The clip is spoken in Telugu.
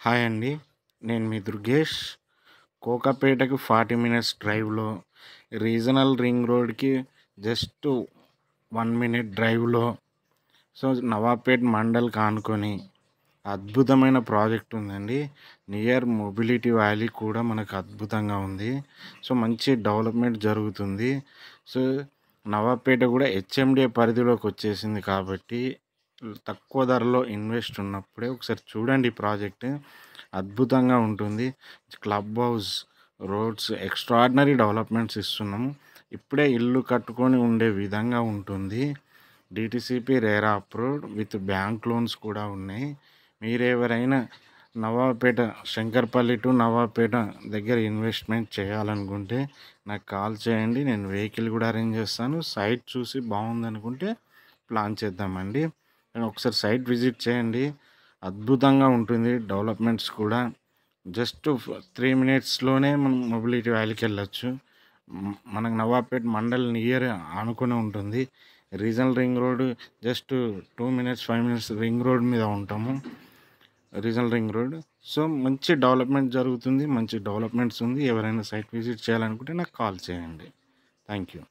హాయ్ అండి. నేను మీ దుర్గేష్. కోకాపేటకు 40 మినిట్స్ డ్రైవ్‌లో, రీజనల్ రింగ్ రోడ్‌కి జస్ట్ 1 మినిట్ డ్రైవ్‌లో, నవాబ్‌పేట్ మండల్‌కి ఆనుకొని అద్భుతమైన ప్రాజెక్ట్ ఉందండి. నియర్ మొబిలిటీ వ్యాలీ కూడా మనకు అద్భుతంగా ఉంది. మంచి డెవలప్‌మెంట్ జరుగుతుంది. సో, నవాబ్‌పేట కూడా హెచ్ఎండిఏ పరిధిలోకి వచ్చేసింది కాబట్టి, తక్కువ ధరలో ఇన్వెస్ట్ ఉన్నప్పుడే ఒకసారి చూడండి ఈ ప్రాజెక్ట్. అద్భుతంగా ఉంటుంది. Club house, roads extraordinary developments ఇస్తున్నాము. ఇప్పుడే ఇల్లు కట్టుకొని ఉండే విధంగా ఉంటుంది. DTCP RERA approved with bank loans కూడా ఉన్నాయి. మీరెవరైనా నవాబ్‌పేట, శంకర్పల్లి టు నవాబ్‌పేట దగ్గర ఇన్వెస్ట్‌మెంట్ చేయాలనుకుంటే నాకు కాల్ చేయండి. నేను వెహికల్ కూడా అరేంజ్ చేస్తాను. సైట్ చూసి బాగుందనుకుంటే ప్లాన్ చేద్దామండి. ఒకసారి సైట్ విజిట్ చేయండి. అద్భుతంగా ఉంటుంది. డెవలప్‌మెంట్స్ కూడా జస్ట్ 3 మినిట్స్‌లోనే మనం మొబిలిటీ వ్యాలీకి వెళ్ళొచ్చు. మనకు నవాబ్‌పేట్ మండల్ నియర్ ఆనుకునే ఉంటుంది. Regional ring road just 2 minutes, 5 minutes ring road మీద ఉంటాము. Regional ring road. మంచి డెవలప్‌మెంట్ జరుగుతుంది. మంచి డెవలప్‌మెంట్స్ ఉంది. ఎవరైనా సైట్ విజిట్ చేయాలనుకుంటే నాకు కాల్ చేయండి. Thank you.